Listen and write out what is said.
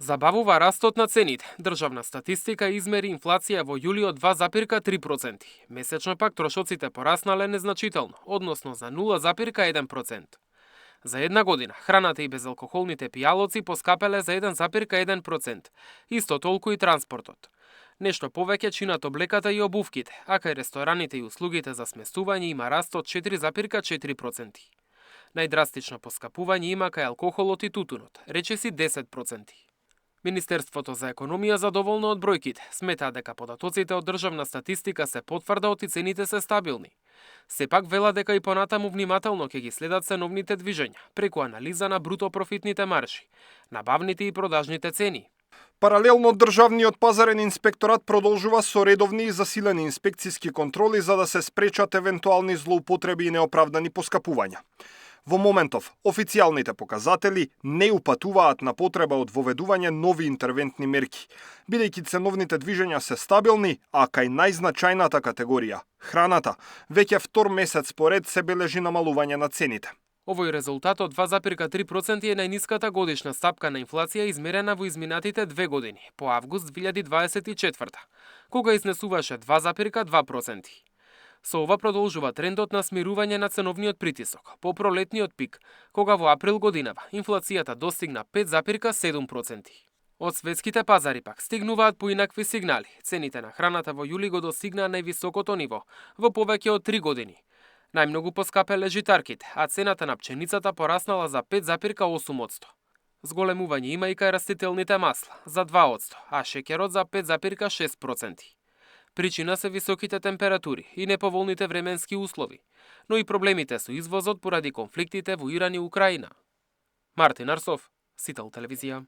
Забавува растот на цените. Државна статистика измери инфлација во јули од 2,3%. Месечно пак трошоците пораснале незначително, односно за 0,1%. За една година храната и безалкохолните пијалоци поскапеле за 1,1%. Исто толку и транспортот. Нешто повеќе чинат облеката и обувките, а кај рестораните и услугите за сместување има раст од 4,4%. Најдрастично поскапување има кај алкохолот и тутунот, речиси 10%. Министерството за економија задоволно од бројките, смета дека податоците од државна статистика се потврдат и цените се стабилни. Сепак вела дека и понатаму внимателно ќе ги следат ценовните движења, преку анализа на бруто профитните маржи, набавните и продажните цени. Паралелно, државниот пазарен инспекторат продолжува со редовни и засилени инспекциски контроли за да се спречат евентуални злоупотреби и неоправдани поскапувања. Во моментов, официјалните показатели не упатуваат на потреба од воведување нови интервентни мерки, бидејќи ценовните движења се стабилни, а кај најзначајната категорија, храната, веќе втор месец поред се бележи намалување на цените. Овој резултат од 2,3% е најниската годишна стапка на инфлација измерена во изминатите 2 години, по август 2024, кога изнесуваше 2,2%. Со ова продолжува трендот на смирување на ценовниот притисок по пролетниот пик, кога во април годинава инфлацијата достигна 5,7%. Од светските пазари пак стигнуваат поинакви сигнали. Цените на храната во јули го достигнаа највисокото ниво во повеќе од 3 години. Најмногу поскапеле житарките, а цената на пченицата пораснала за 5,8%. Зголемување има и кај растителните масла за 2%, а шеќерот за 5,6%. Причина се високите температури и неповолните временски услови, но и проблемите со извозот поради конфликтите во Иран и Украина. Мартин Арсов, Сител телевизија.